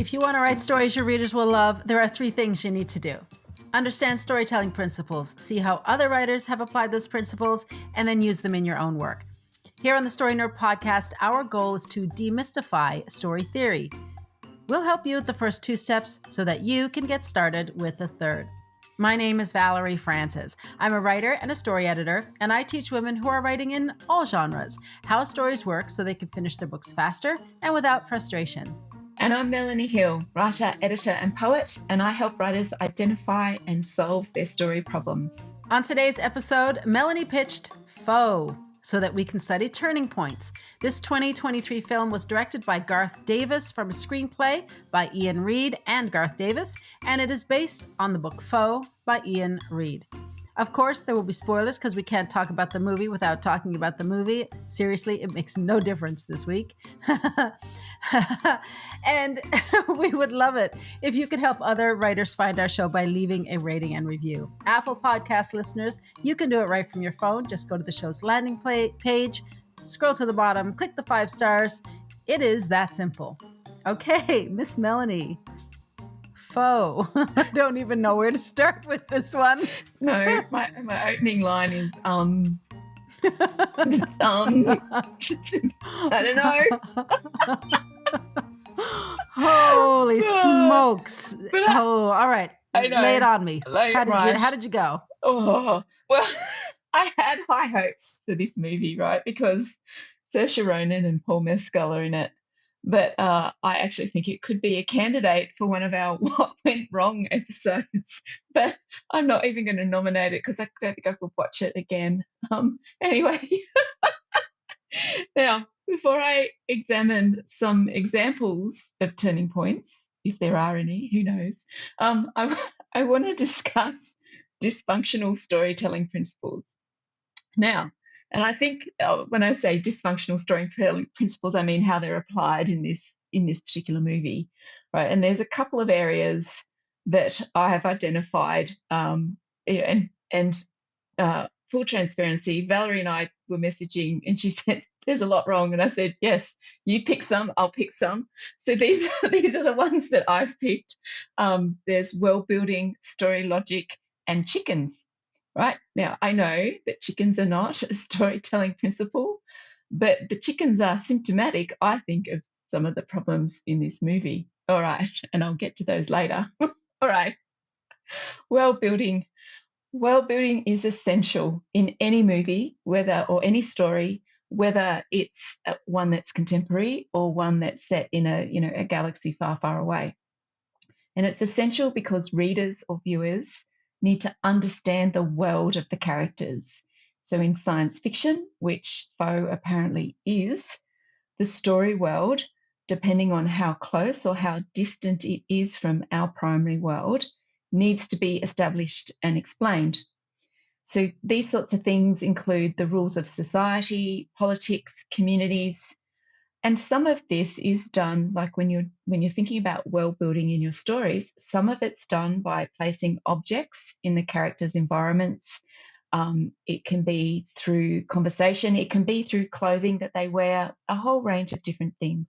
If you want to write stories your readers will love, there are 3 things you need to do. Understand storytelling principles, see how other writers have applied those principles, and then use them in your own work. Here on the Story Nerd podcast, our goal is to demystify story theory. We'll help you with the first 2 steps so that you can get started with the third. My name is Valerie Francis. I'm a writer and a story editor, and I teach women who are writing in all genres how stories work so they can finish their books faster and without frustration. And I'm Melanie Hill, writer, editor, and poet, and I help writers identify and solve their story problems. On today's episode, Melanie pitched Foe so that we can study turning points. This 2023 film was directed by Garth Davis from a screenplay by Ian Reid and Garth Davis, and it is based on the book Foe by Ian Reid. Of course, there will be spoilers because we can't talk about the movie without talking about the movie. Seriously, it makes no difference this week. And we would love it if you could help other writers find our show by leaving a rating and review. Apple Podcast listeners, you can do it right from your phone. Just go to the show's landing page, scroll to the bottom, click the 5 stars. It is that simple. Okay, Miss Melanie. Foe. I don't even know where to start with this one. No, my opening line is I don't know. Holy smokes. But all right. I know. Lay it on me. Right. How did you go? Oh, well, I had high hopes for this movie, right? Because Saoirse Ronan and Paul Mescal are in it. But I actually think it could be a candidate for one of our What Went Wrong episodes. But I'm not even going to nominate it because I don't think I could watch it again. Anyway, now, before I examine some examples of turning points, if there are any, who knows, I want to discuss dysfunctional storytelling principles. Now, and I think when I say dysfunctional storytelling principles, I mean how they're applied in this particular movie, right? And there's a couple of areas that I have identified, and full transparency, Valerie and I were messaging, and she said there's a lot wrong, and I said yes, you pick some, I'll pick some. So these are the ones that I've picked. There's world building, story logic, and chickens. Right? Now, I know that chickens are not a storytelling principle, but the chickens are symptomatic, I think, of some of the problems in this movie. All right, and I'll get to those later. All right. World building is essential in any movie, or any story, whether it's one that's contemporary or one that's set in a galaxy far, far away. And it's essential because readers or viewers need to understand the world of the characters. So in science fiction, which Foe apparently is, the story world, depending on how close or how distant it is from our primary world, needs to be established and explained. So these sorts of things include the rules of society, politics, communities, and some of this is done, like when you're thinking about world building in your stories, some of it's done by placing objects in the characters' environments. It can be through conversation. It can be through clothing that they wear, a whole range of different things.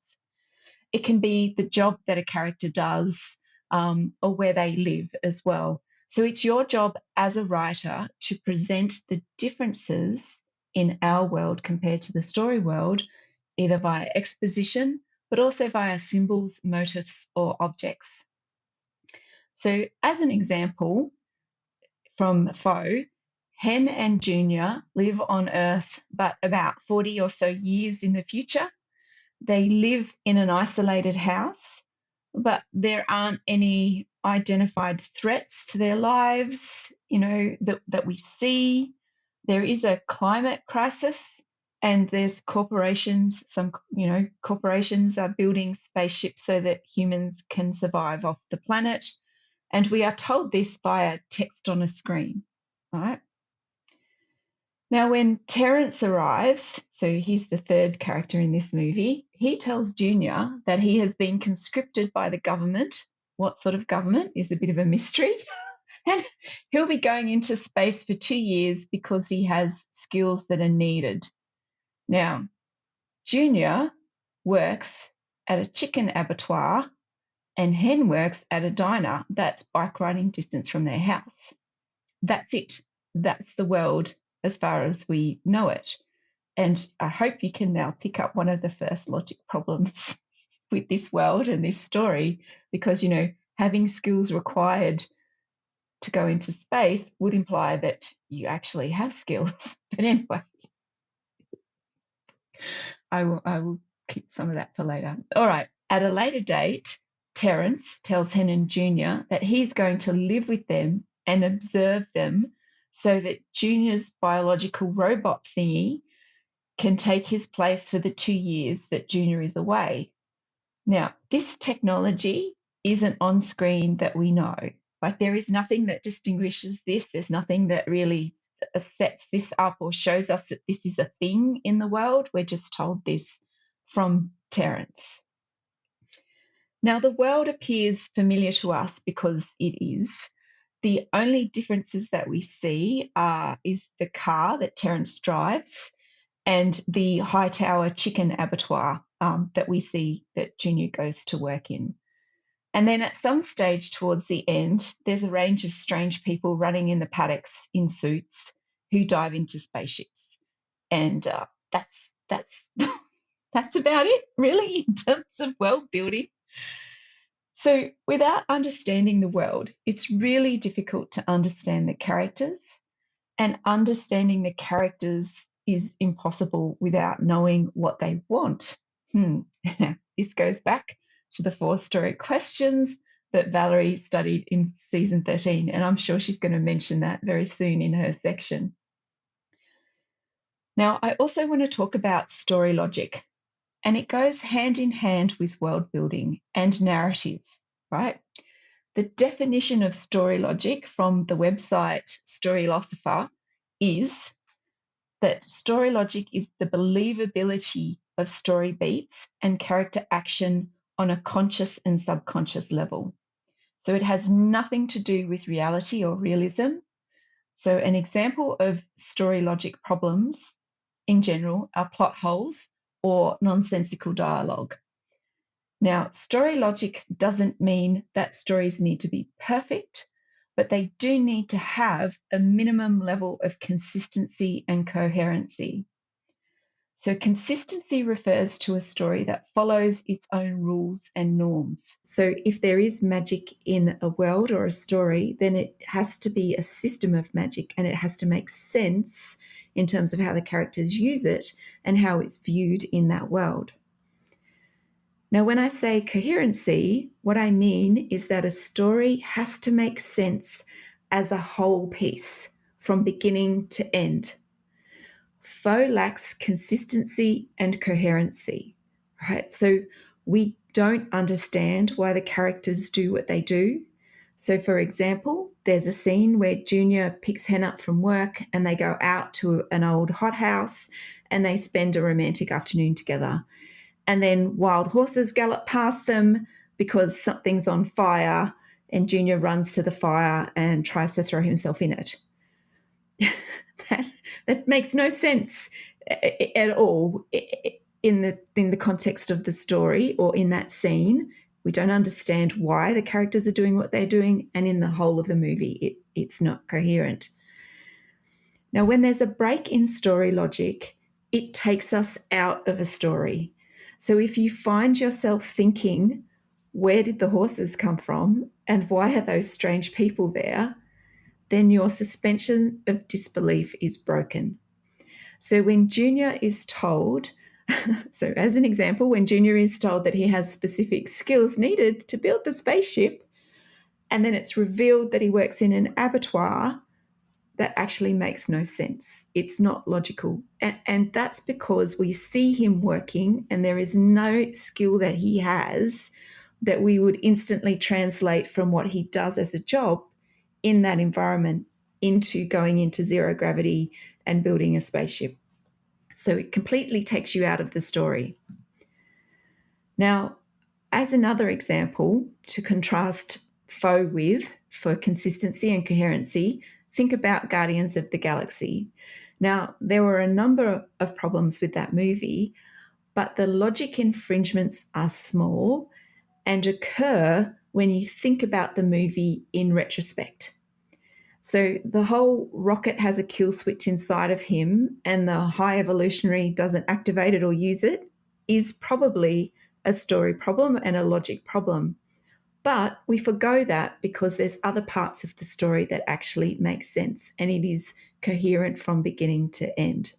It can be the job that a character does, or where they live as well. So it's your job as a writer to present the differences in our world compared to the story world, either via exposition, but also via symbols, motifs, or objects. So as an example from Foe, Hen and Junior live on Earth, but about 40 or so years in the future. They live in an isolated house, but there aren't any identified threats to their lives, that we see. There is a climate crisis. And there's corporations, corporations are building spaceships so that humans can survive off the planet. And we are told this via text on a screen, right? Now, when Terence arrives, so he's the third character in this movie, he tells Junior that he has been conscripted by the government. What sort of government is a bit of a mystery. And he'll be going into space for 2 years because he has skills that are needed. Now, Junior works at a chicken abattoir and Hen works at a diner that's bike riding distance from their house. That's it. That's the world as far as we know it. And I hope you can now pick up one of the first logic problems with this world and this story, because, having skills required to go into space would imply that you actually have skills. But anyway, I will keep some of that for later. All right. At a later date, Terence tells Henan Jr. that he's going to live with them and observe them so that Junior's biological robot thingy can take his place for the 2 years that Junior is away. Now, this technology isn't on screen that we know. Like, there is nothing that distinguishes this. There's nothing that really sets this up or shows us that this is a thing in the world. We're just told this from Terence. Now, the world appears familiar to us because it is. The only differences that we see is the car that Terence drives and the Hightower chicken abattoir that we see that Junior goes to work in. And then at some stage towards the end, there's a range of strange people running in the paddocks in suits who dive into spaceships. And that's that's about it, really, in terms of world building. So without understanding the world, it's really difficult to understand the characters, and understanding the characters is impossible without knowing what they want. This goes back to the 4 story questions that Valerie studied in season 13, and I'm sure she's going to mention that very soon in her section. Now, I also want to talk about story logic, and it goes hand in hand with world building and narrative, right? The definition of story logic from the website Storylosopher is that story logic is the believability of story beats and character action on a conscious and subconscious level. So it has nothing to do with reality or realism. So an example of story logic problems in general are plot holes or nonsensical dialogue. Now, story logic doesn't mean that stories need to be perfect, but they do need to have a minimum level of consistency and coherency. So consistency refers to a story that follows its own rules and norms. So if there is magic in a world or a story, then it has to be a system of magic, and it has to make sense in terms of how the characters use it and how it's viewed in that world. Now, when I say coherency, what I mean is that a story has to make sense as a whole piece from beginning to end. Faux lacks consistency and coherency, right? So we don't understand why the characters do what they do. So, for example, there's a scene where Junior picks Hen up from work and they go out to an old hothouse and they spend a romantic afternoon together. And then wild horses gallop past them because something's on fire, and Junior runs to the fire and tries to throw himself in it. That makes no sense at all in the context of the story or in that scene. We don't understand why the characters are doing what they're doing, and in the whole of the movie, it's not coherent. Now, when there's a break in story logic, it takes us out of a story. So if you find yourself thinking, where did the horses come from and why are those strange people there, then your suspension of disbelief is broken. So when Junior is told, so as an example, when Junior is told that he has specific skills needed to build the spaceship, and then it's revealed that he works in an abattoir, that actually makes no sense. It's not logical. And that's because we see him working and there is no skill that he has that we would instantly translate from what he does as a job in that environment into going into zero gravity and building a spaceship. So it completely takes you out of the story. Now, as another example to contrast faux with for consistency and coherency, think about Guardians of the Galaxy. Now, there were a number of problems with that movie, but the logic infringements are small and occur when you think about the movie in retrospect. So the whole rocket has a kill switch inside of him and the high evolutionary doesn't activate it or use it is probably a story problem and a logic problem. But we forgo that because there's other parts of the story that actually make sense and it is coherent from beginning to end.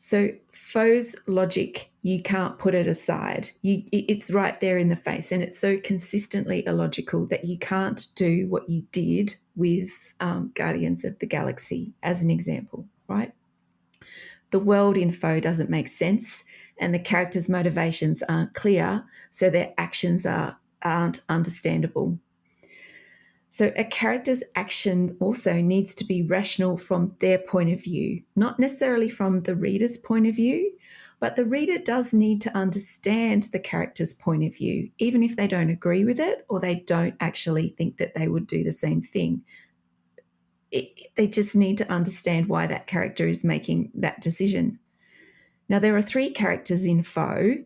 So Foe's logic, you can't put it aside. It's right there in the face, and it's so consistently illogical that you can't do what you did with Guardians of the Galaxy, as an example, right? The world in Foe doesn't make sense, and the characters' motivations aren't clear, so their actions aren't understandable. So a character's action also needs to be rational from their point of view, not necessarily from the reader's point of view, but the reader does need to understand the character's point of view, even if they don't agree with it or they don't actually think that they would do the same thing. They just need to understand why that character is making that decision. Now, there are 3 characters in Foe.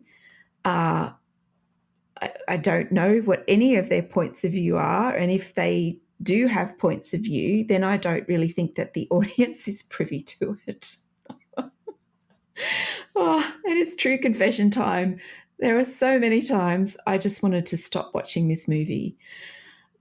I don't know what any of their points of view are, and if they do have points of view, then I don't really think that the audience is privy to it. Oh, it is true confession time. There are so many times I just wanted to stop watching this movie,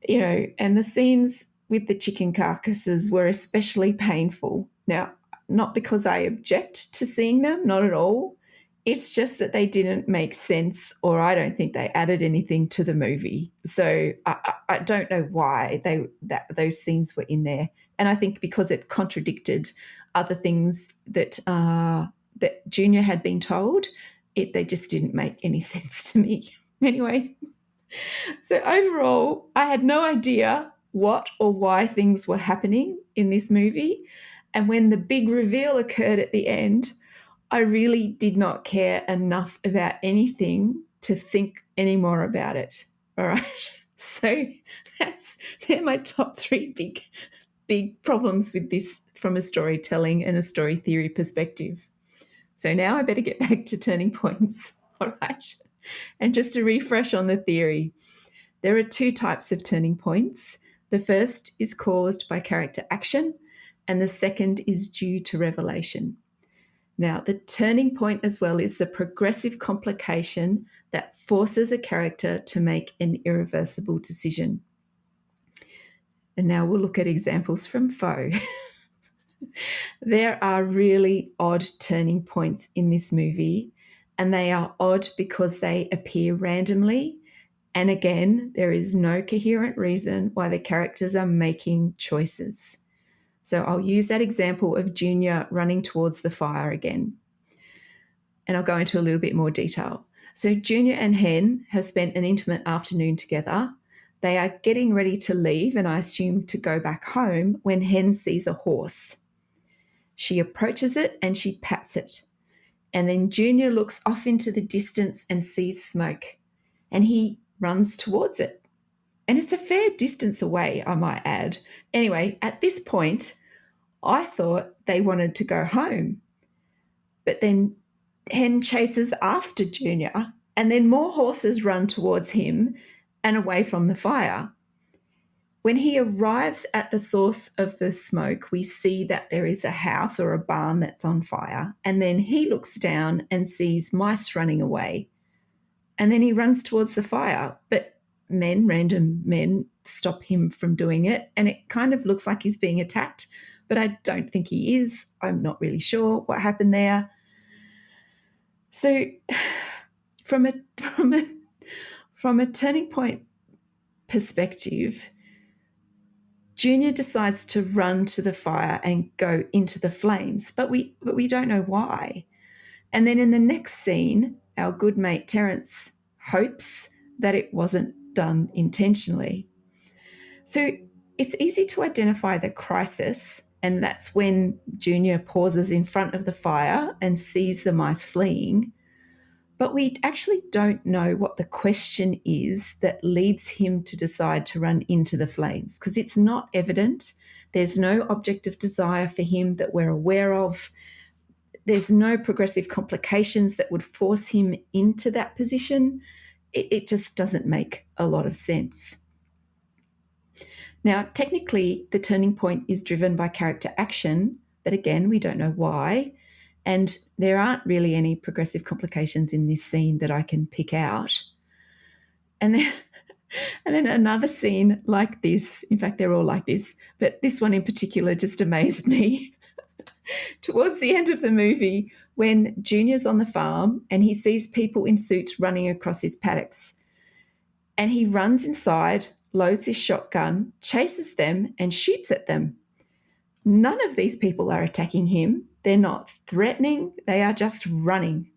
and the scenes with the chicken carcasses were especially painful. Now, not because I object to seeing them, not at all. It's just that they didn't make sense, or I don't think they added anything to the movie. So I don't know why those scenes were in there, and I think because it contradicted other things that Junior had been told, they just didn't make any sense to me. Anyway, so overall, I had no idea what or why things were happening in this movie, and when the big reveal occurred at the end, I really did not care enough about anything to think any more about it. All right. So they're my top 3 big problems with this from a storytelling and a story theory perspective. So now I better get back to turning points. All right. And just to refresh on the theory, there are 2 types of turning points. The first is caused by character action, and the second is due to revelation. Now, the turning point as well is the progressive complication that forces a character to make an irreversible decision. And now we'll look at examples from Foe. There are really odd turning points in this movie, and they are odd because they appear randomly. And again, there is no coherent reason why the characters are making choices. So I'll use that example of Junior running towards the fire again. And I'll go into a little bit more detail. So Junior and Hen have spent an intimate afternoon together. They are getting ready to leave, and I assume to go back home, when Hen sees a horse. She approaches it and she pats it. And then Junior looks off into the distance and sees smoke, and he runs towards it. And it's a fair distance away, I might add. Anyway, at this point, I thought they wanted to go home. But then Hen chases after Junior, and then more horses run towards him and away from the fire. When he arrives at the source of the smoke, we see that there is a house or a barn that's on fire, and then he looks down and sees mice running away. And then he runs towards the fire, but random men, stop him from doing it, and it kind of looks like he's being attacked, but I don't think he is. I'm not really sure what happened there. So from a turning point perspective, Junior decides to run to the fire and go into the flames, but we don't know why. And then in the next scene, our good mate Terence hopes that it wasn't done intentionally. So it's easy to identify the crisis, and that's when Junior pauses in front of the fire and sees the mice fleeing. But we actually don't know what the question is that leads him to decide to run into the flames, because it's not evident. There's no object of desire for him that we're aware of. There's no progressive complications that would force him into that position. it just doesn't make a lot of sense. Now, technically, the turning point is driven by character action, but again, we don't know why. And there aren't really any progressive complications in this scene that I can pick out. And then, and then another scene like this, in fact, they're all like this, but this one in particular just amazed me. Towards the end of the movie, when Junior's on the farm and he sees people in suits running across his paddocks, and he runs inside, loads his shotgun, chases them, and shoots at them. None of these people are attacking him. They're not threatening. They are just running.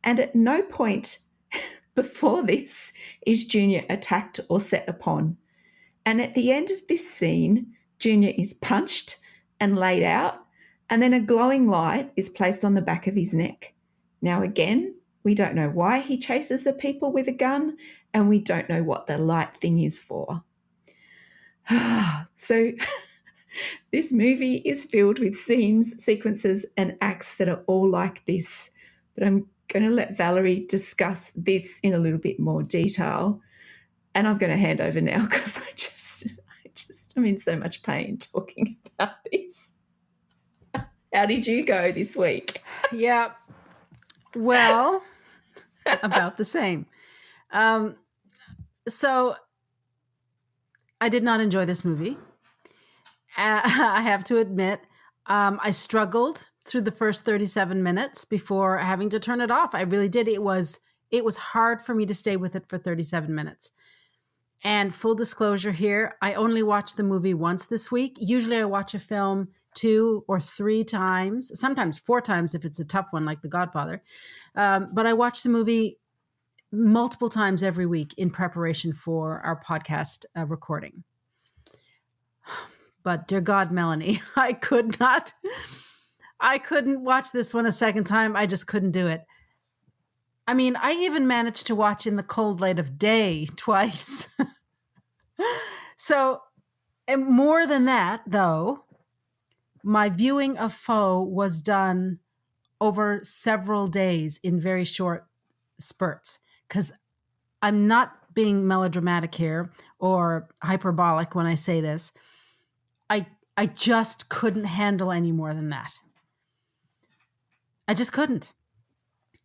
And at no point before this is Junior attacked or set upon. And at the end of this scene, Junior is punched and laid out, and then a glowing light is placed on the back of his neck. Now, again, we don't know why he chases the people with a gun, and we don't know what the light thing is for. So this movie is filled with scenes, sequences, and acts that are all like this. But I'm going to let Valerie discuss this in a little bit more detail. And I'm going to hand over now because I'm in so much pain talking about this. How did you go this week? Yeah. Well, about the same. So I did not enjoy this movie. I have to admit, I struggled through the first 37 minutes before having to turn it off. I really did. It was hard for me to stay with it for 37 minutes. And full disclosure here, I only watched the movie once this week. Usually I watch a film 2 or 3 times, sometimes 4 times if it's a tough one like The Godfather. But I watch the movie multiple times every week in preparation for our podcast recording. But dear God, Melanie, I couldn't watch this one a second time. I just couldn't do it. I mean, I even managed to watch In the Cold Light of Day twice. So, and more than that, though, my viewing of Foe was done over several days in very short spurts, because I'm not being melodramatic here or hyperbolic when I say this. I just couldn't handle any more than that. I just couldn't.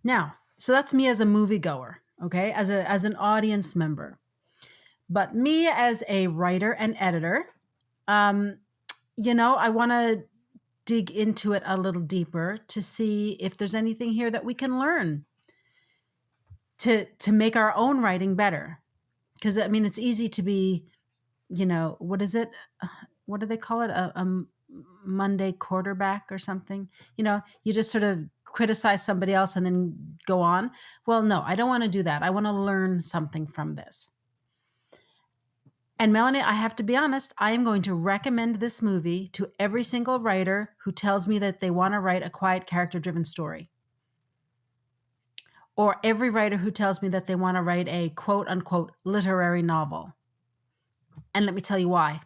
Now, so that's me as a moviegoer, okay, as an audience member. But me as a writer and editor, I want to dig into it a little deeper to see if there's anything here that we can learn to make our own writing better. Because, I mean, it's easy to be, what is it? What do they call it? A Monday quarterback or something? You just sort of criticize somebody else and then go on. Well, no, I don't want to do that. I want to learn something from this. And Melanie, I have to be honest, I am going to recommend this movie to every single writer who tells me that they want to write a quiet, character-driven story. Or every writer who tells me that they want to write a quote-unquote literary novel. And let me tell you why.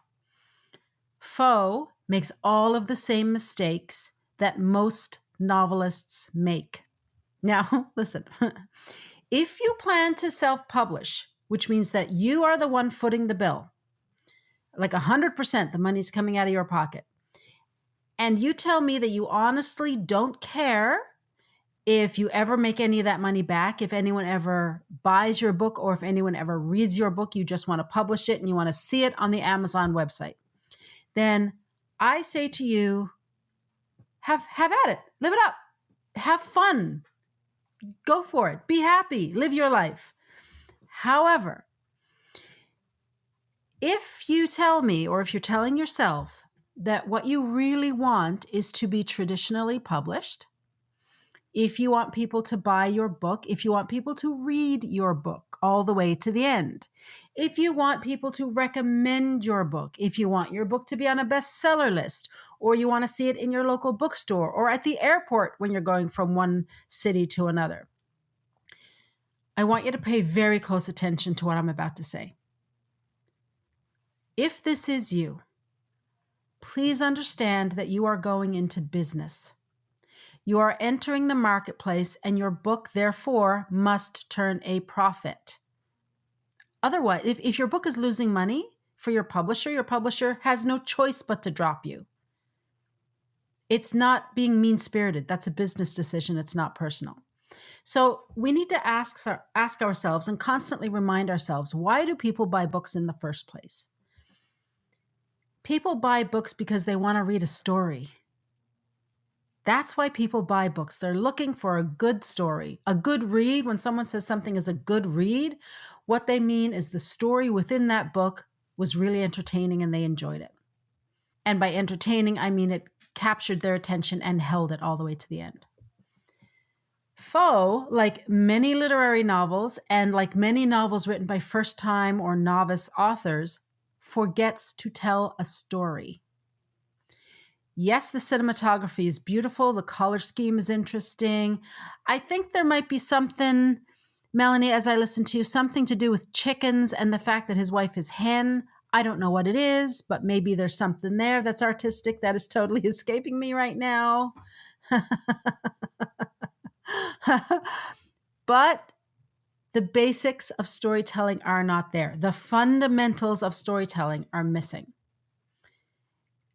Foe makes all of the same mistakes that most novelists make. Now, listen, if you plan to self-publish, which means that you are the one footing the bill, like 100%, the money's coming out of your pocket, and you tell me that you honestly don't care if you ever make any of that money back, if anyone ever buys your book, or if anyone ever reads your book, you just want to publish it and you want to see it on the Amazon website, then I say to you, have at it, live it up, have fun, go for it, be happy, live your life. However, if you tell me, or if you're telling yourself that what you really want is to be traditionally published, if you want people to buy your book, if you want people to read your book all the way to the end, if you want people to recommend your book, if you want your book to be on a bestseller list, or you want to see it in your local bookstore or at the airport when you're going from one city to another, I want you to pay very close attention to what I'm about to say. If this is you, please understand that you are going into business. You are entering the marketplace, and your book, therefore, must turn a profit. Otherwise, if your book is losing money for your publisher has no choice but to drop you. It's not being mean-spirited. That's a business decision. It's not personal. So we need to ask ourselves and constantly remind ourselves, why do people buy books in the first place? People buy books because they want to read a story. That's why people buy books. They're looking for a good story, a good read. When someone says something is a good read, what they mean is the story within that book was really entertaining and they enjoyed it. And by entertaining, I mean it captured their attention and held it all the way to the end. Faux, like many literary novels and like many novels written by first-time or novice authors, forgets to tell a story. Yes, the cinematography is beautiful. The color scheme is interesting. I think there might be something, Melanie, as I listen to you, something to do with chickens and the fact that his wife is hen. I don't know what it is, but maybe there's something there that's artistic that is totally escaping me right now. But the basics of storytelling are not there. The fundamentals of storytelling are missing.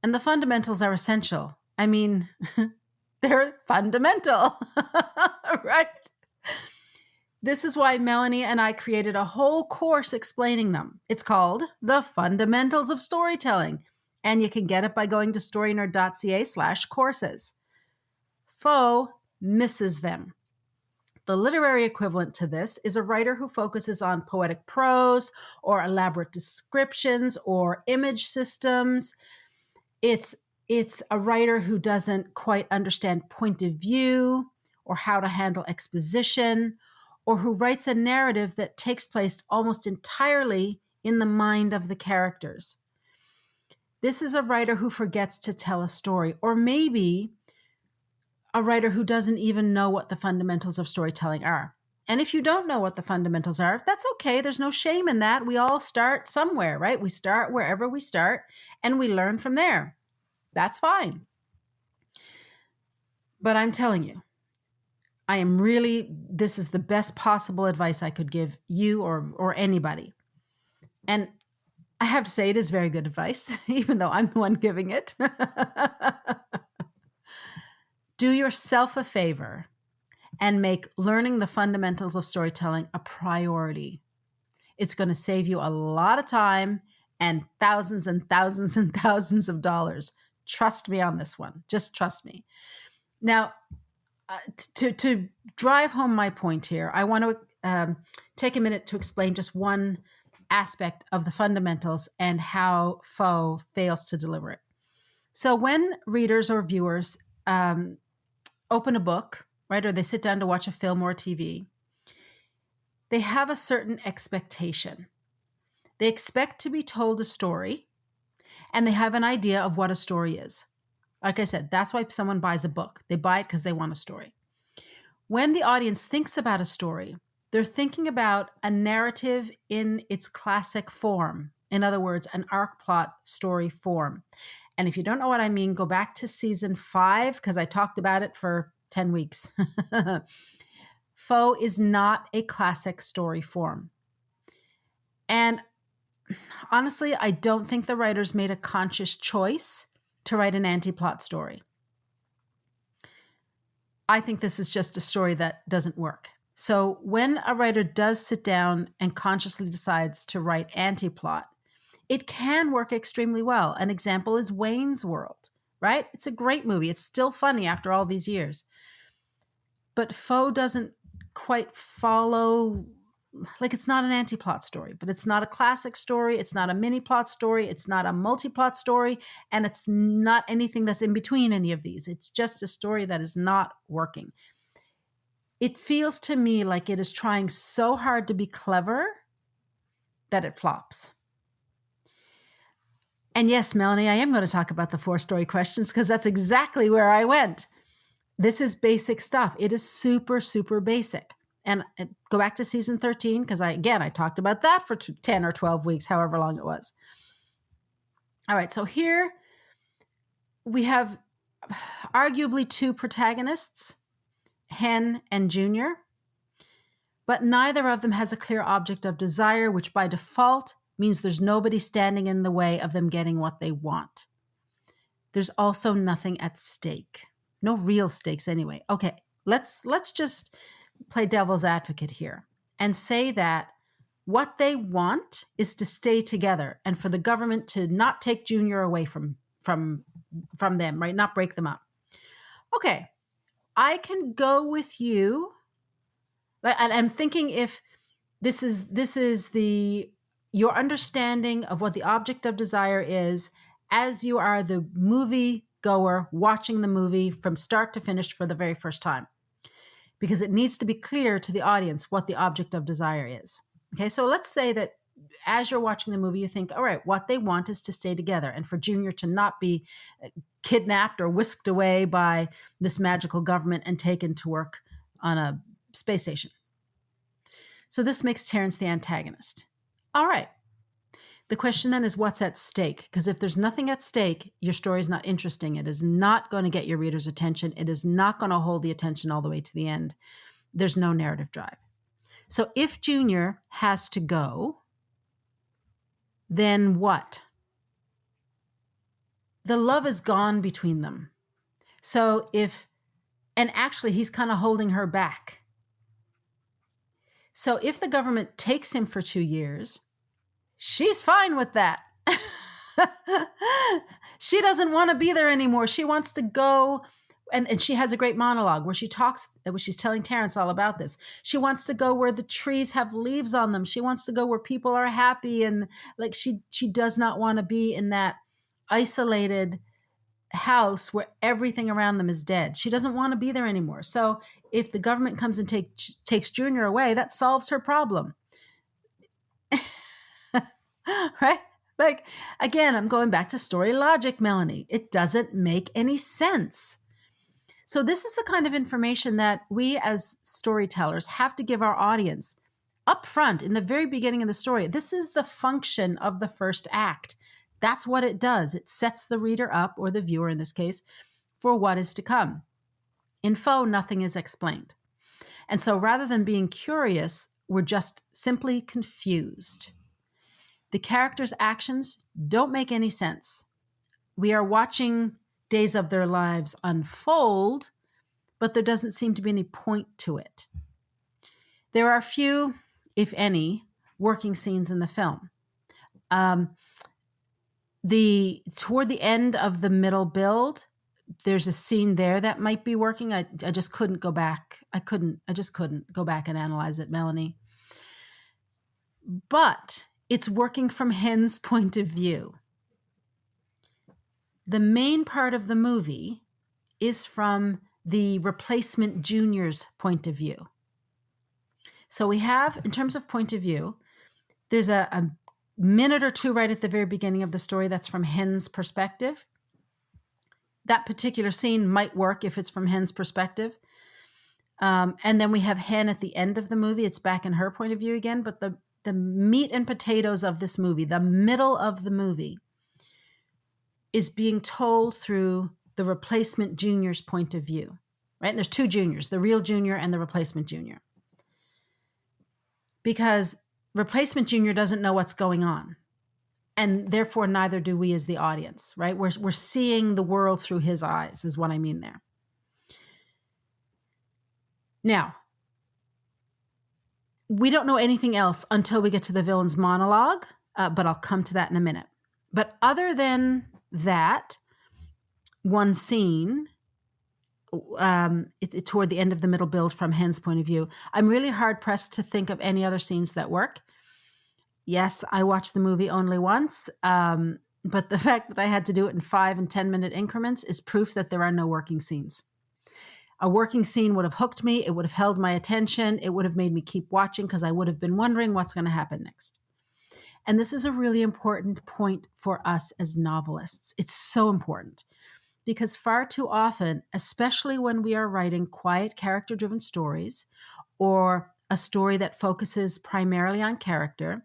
And the fundamentals are essential. I mean, they're fundamental, right? This is why Melanie and I created a whole course explaining them. It's called The Fundamentals of Storytelling, and you can get it by going to storynerd.ca/courses. Faux misses them. The literary equivalent to this is a writer who focuses on poetic prose or elaborate descriptions or image systems. It's a writer who doesn't quite understand point of view or how to handle exposition, or who writes a narrative that takes place almost entirely in the mind of the characters. This is a writer who forgets to tell a story, or maybe a writer who doesn't even know what the fundamentals of storytelling are. And if you don't know what the fundamentals are, that's okay. There's no shame in that. We all start somewhere, right? We start wherever we start and we learn from there. That's fine. But I'm telling you, this is the best possible advice I could give you or anybody. And I have to say, it is very good advice, even though I'm the one giving it. Do yourself a favor and make learning the fundamentals of storytelling a priority. It's going to save you a lot of time and thousands and thousands and thousands of dollars. Trust me on this one. Just trust me. Now, to drive home my point here, I want to take a minute to explain just one aspect of the fundamentals and how Faux fails to deliver it. So when readers or viewers open a book, right, or they sit down to watch a film or TV, they have a certain expectation. They expect to be told a story, and they have an idea of what a story is. Like I said, that's why someone buys a book. They buy it because they want a story. When the audience thinks about a story, they're thinking about a narrative in its classic form. In other words, an arc plot story form. And if you don't know what I mean, go back to season 5 because I talked about it for 10 weeks. Faux is not a classic story form. And honestly, I don't think the writers made a conscious choice to write an anti-plot story. I think this is just a story that doesn't work. So when a writer does sit down and consciously decides to write anti-plot, it can work extremely well. An example is Wayne's World, right? It's a great movie. It's still funny after all these years. But Faux doesn't quite follow, like it's not an anti-plot story, but it's not a classic story. It's not a mini plot story. It's not a multi-plot story. And it's not anything that's in between any of these. It's just a story that is not working. It feels to me like it is trying so hard to be clever that it flops. And yes, Melanie, I am going to talk about the 4 story questions because that's exactly where I went. This is basic stuff. It is super, super basic. And go back to season 13 because I talked about that for 10 or 12 weeks, however long it was. All right, so here we have arguably 2 protagonists, Hen and Junior. but neither of them has a clear object of desire, which by default means there's nobody standing in the way of them getting what they want. There's also nothing at stake. No real stakes anyway. Okay, let's just play devil's advocate here and say that what they want is to stay together and for the government to not take Junior away from them, right? Not break them up. Okay, I can go with you. And I'm thinking if this is your understanding of what the object of desire is as you are the movie goer watching the movie from start to finish for the very first time, because it needs to be clear to the audience what the object of desire is. Okay, so let's say that as you're watching the movie, you think, all right, what they want is to stay together and for Junior to not be kidnapped or whisked away by this magical government and taken to work on a space station. So this makes Terrence the antagonist. All right. The question then is what's at stake? Because if there's nothing at stake, your story is not interesting. It is not going to get your reader's attention. It is not going to hold the attention all the way to the end. There's no narrative drive. So if Junior has to go, then what? The love is gone between them. So and actually he's kind of holding her back. So if the government takes him for 2 years, she's fine with that. She doesn't want to be there anymore. She wants to go. And she has a great monologue where she's telling Terrence all about this. She wants to go where the trees have leaves on them. She wants to go where people are happy. And like she does not want to be in that isolated house where everything around them is dead. She doesn't want to be there anymore. So if the government comes and takes Junior away, that solves her problem. Right? Like, again, I'm going back to story logic, Melanie. It doesn't make any sense. So this is the kind of information that we as storytellers have to give our audience up front in the very beginning of the story. This is the function of the first act. That's what it does. It sets the reader up, or the viewer in this case, for what is to come. In Foe, nothing is explained. And so rather than being curious, we're just simply confused. The characters' actions don't make any sense. We are watching days of their lives unfold, but there doesn't seem to be any point to it. There are few, if any, working scenes in the film. Toward the end of the middle build, there's a scene there that might be working. I just couldn't go back. I just couldn't go back and analyze it, Melanie. But it's working from Hen's point of view. The main part of the movie is from the replacement Junior's point of view. So we have, in terms of point of view, there's a minute or two right at the very beginning of the story that's from Hen's perspective. That particular scene might work if it's from Hen's perspective. And then we have Hen at the end of the movie. It's back in her point of view again. But the meat and potatoes of this movie, the middle of the movie, is being told through the replacement Junior's point of view, right? And there's two Juniors, the real Junior and the replacement Junior. Because replacement Junior doesn't know what's going on. And therefore, neither do we as the audience, right? We're seeing the world through his eyes, is what I mean there. Now, we don't know anything else until we get to the villain's monologue, but I'll come to that in a minute. But other than that one scene, toward the end of the middle build from Hen's point of view, I'm really hard-pressed to think of any other scenes that work. Yes, I watched the movie only once, but the fact that I had to do it in 5 and 10-minute increments is proof that there are no working scenes. A working scene would have hooked me. It would have held my attention. It would have made me keep watching because I would have been wondering what's going to happen next. And this is a really important point for us as novelists. It's so important because far too often, especially when we are writing quiet character-driven stories or a story that focuses primarily on character,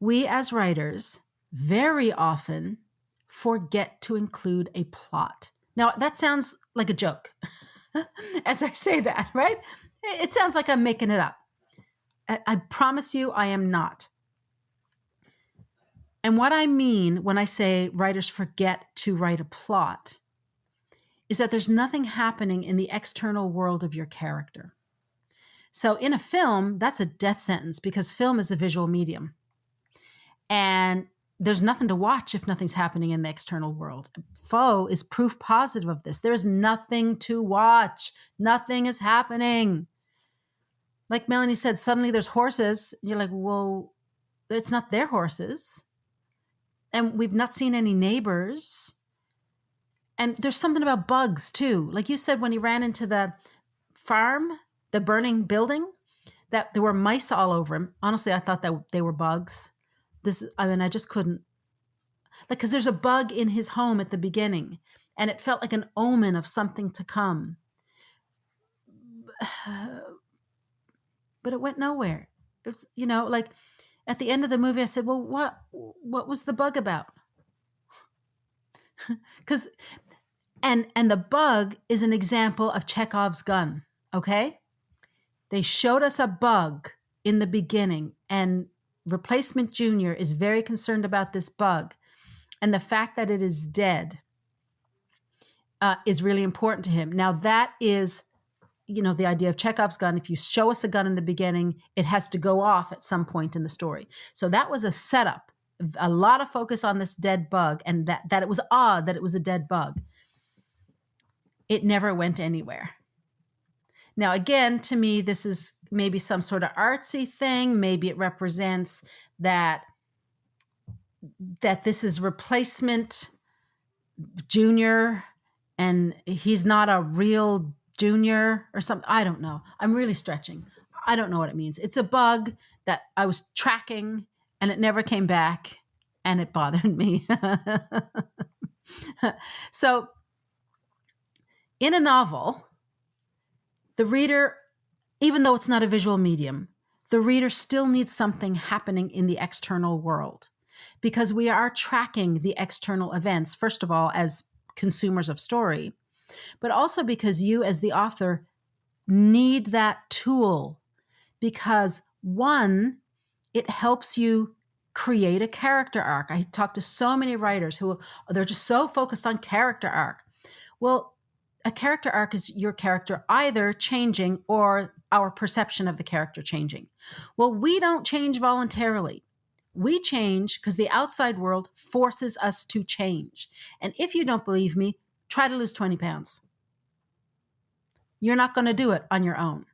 we as writers very often forget to include a plot. Now, that sounds like a joke, as I say that, right? It sounds like I'm making it up. I promise you I am not. And what I mean when I say writers forget to write a plot is that there's nothing happening in the external world of your character. So in a film, that's a death sentence because film is a visual medium. And there's nothing to watch if nothing's happening in the external world. Foe is proof positive of this. There's nothing to watch. Nothing is happening. Like Melanie said, suddenly there's horses. You're like, well, it's not their horses. And we've not seen any neighbors. And there's something about bugs too. Like you said, when he ran into the farm, the burning building, that there were mice all over him. Honestly, I thought that they were bugs. I just couldn't. Like, because there's a bug in his home at the beginning, and it felt like an omen of something to come. But it went nowhere. It's, like at the end of the movie, I said, well, what was the bug about? Because, and the bug is an example of Chekhov's gun, okay? They showed us a bug in the beginning, and Replacement Junior is very concerned about this bug. And the fact that it is dead is really important to him. Now, that is, the idea of Chekhov's gun. If you show us a gun in the beginning, it has to go off at some point in the story. So that was a setup, a lot of focus on this dead bug, and that it was odd that it was a dead bug. It never went anywhere. Now, again, to me, this is maybe some sort of artsy thing. Maybe it represents that this is Replacement Junior and he's not a real junior or something. I don't know. I'm really stretching. I don't know what it means. It's a bug that I was tracking and it never came back and it bothered me. So in a novel, the reader, even though it's not a visual medium, the reader still needs something happening in the external world because we are tracking the external events, first of all, as consumers of story, but also because you as the author need that tool because one, it helps you create a character arc. I talk to so many writers who they're just so focused on character arc. Well, a character arc is your character either changing or our perception of the character changing. Well, we don't change voluntarily. We change because the outside world forces us to change. And if you don't believe me, try to lose 20 pounds. You're not going to do it on your own.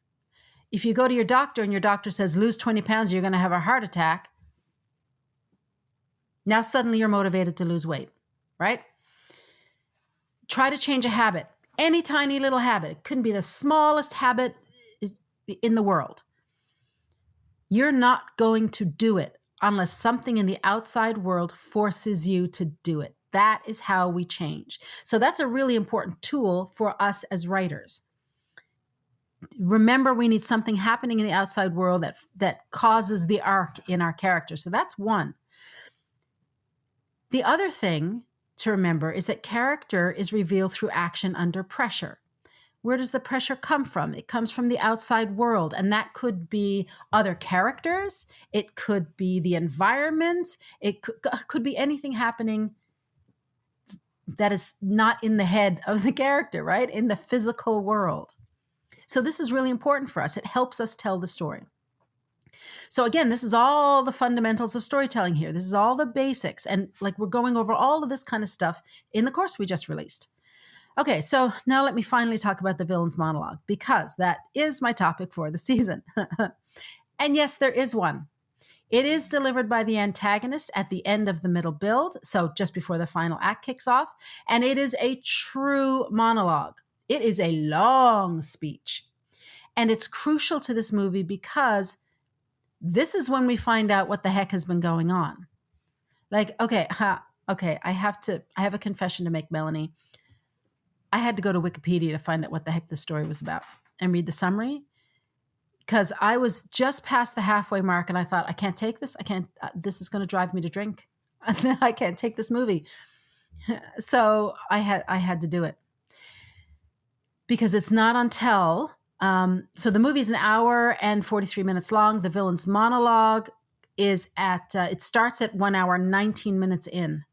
If you go to your doctor and your doctor says, lose 20 pounds, you're going to have a heart attack. Now suddenly you're motivated to lose weight, right? Try to change a habit, any tiny little habit. It couldn't be the smallest habit in the world. You're not going to do it unless something in the outside world forces you to do it. That is how we change. So that's a really important tool for us as writers. Remember, we need something happening in the outside world that causes the arc in our character. So that's one. The other thing to remember is that character is revealed through action under pressure. Where does the pressure come from? It comes from the outside world, and that could be other characters. It could be the environment. It could be anything happening that is not in the head of the character, right? In the physical world. So this is really important for us. It helps us tell the story. So again, this is all the fundamentals of storytelling here. This is all the basics. And like we're going over all of this kind of stuff in the course we just released. Okay, so now let me finally talk about the villain's monologue because that is my topic for the season. And yes, there is one. It is delivered by the antagonist at the end of the middle build, so just before the final act kicks off. And it is a true monologue. It is a long speech. And it's crucial to this movie because this is when we find out what the heck has been going on. Like, okay, I have a confession to make, Melanie. I had to go to Wikipedia to find out what the heck the story was about and read the summary because I was just past the halfway mark and I thought, I can't take this. This is going to drive me to drink. I can't take this movie. So I had to do it. because it's not until, so the movie's an hour and 43 minutes long. The villain's monologue is it starts at 1 hour, 19 minutes in.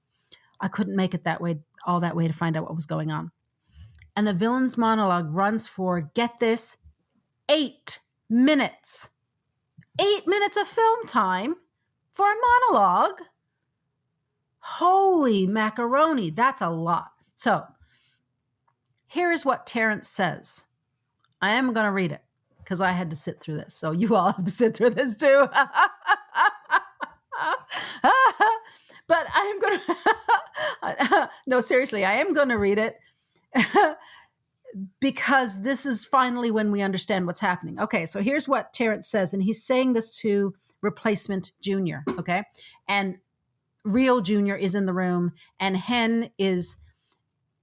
I couldn't make it all that way to find out what was going on. And the villain's monologue runs for, get this, 8 minutes. 8 minutes of film time for a monologue? Holy macaroni, that's a lot. So here's what Terrence says. I am going to read it because I had to sit through this. So you all have to sit through this too. But I'm going to, no, seriously, I am going to read it because this is finally when we understand what's happening. Okay, so here's what Terrence says, and he's saying this to Replacement Junior, okay? And Real Junior is in the room, and Hen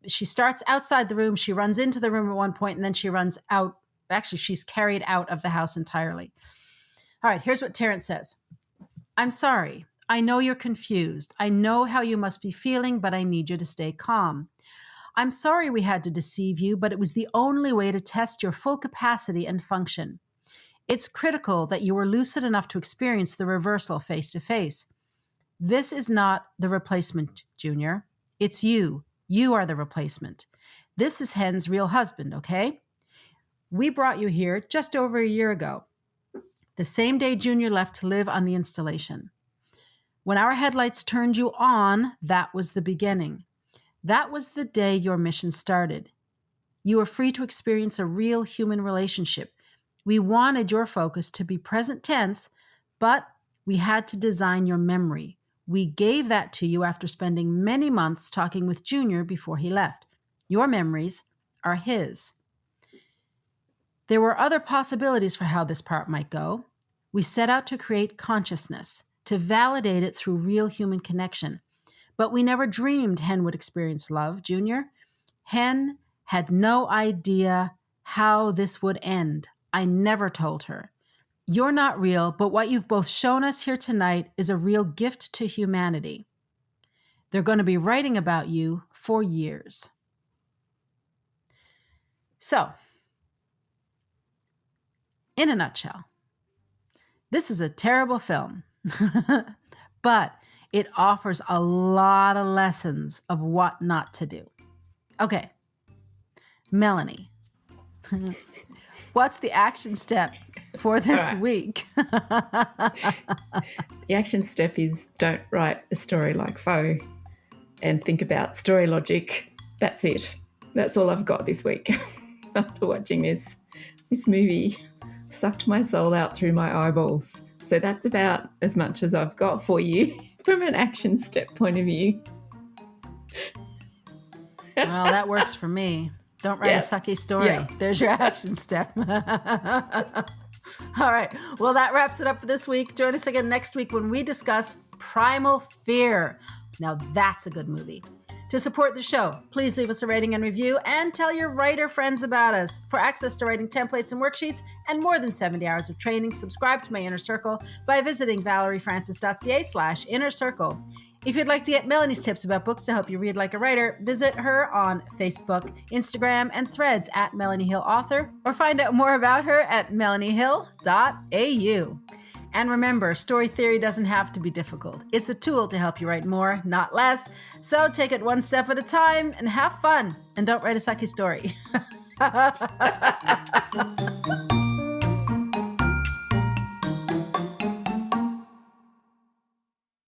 she starts outside the room, she runs into the room at one point, and then she runs out. Actually, she's carried out of the house entirely. All right, here's what Terrence says. I'm sorry. I know you're confused. I know how you must be feeling, but I need you to stay calm. I'm sorry we had to deceive you, but it was the only way to test your full capacity and function. It's critical that you were lucid enough to experience the reversal face to face. This is not the replacement, Junior. It's you. You are the replacement. This is Hen's real husband, okay? We brought you here just over a year ago, the same day Junior left to live on the installation. When our headlights turned you on, that was the beginning. That was the day your mission started. You were free to experience a real human relationship. We wanted your focus to be present tense, but we had to design your memory. We gave that to you after spending many months talking with Junior before he left. Your memories are his. There were other possibilities for how this part might go. We set out to create consciousness, to validate it through real human connection. But we never dreamed Hen would experience love, Junior. Hen had no idea how this would end. I never told her. You're not real, but what you've both shown us here tonight is a real gift to humanity. They're going to be writing about you for years. So, in a nutshell, this is a terrible film, but it offers a lot of lessons of what not to do. Okay, Melanie, what's the action step for this week? The action step is don't write a story like Foe and think about story logic. That's it. That's all I've got this week. After watching this movie sucked my soul out through my eyeballs. So that's about as much as I've got for you from an action step point of view. Well, that works for me. Don't write a sucky story. Yeah. There's your action step. All right. Well, that wraps it up for this week. Join us again next week when we discuss Primal Fear. Now, that's a good movie. To support the show, please leave us a rating and review and tell your writer friends about us. For access to writing templates and worksheets and more than 70 hours of training, subscribe to my Inner Circle by visiting valeriefrancis.ca/Inner Circle. If you'd like to get Melanie's tips about books to help you read like a writer, visit her on Facebook, Instagram, and Threads at Melanie Hill Author, or find out more about her at melaniehill.au. And remember, story theory doesn't have to be difficult. It's a tool to help you write more, not less. So take it one step at a time and have fun. And don't write a sucky story.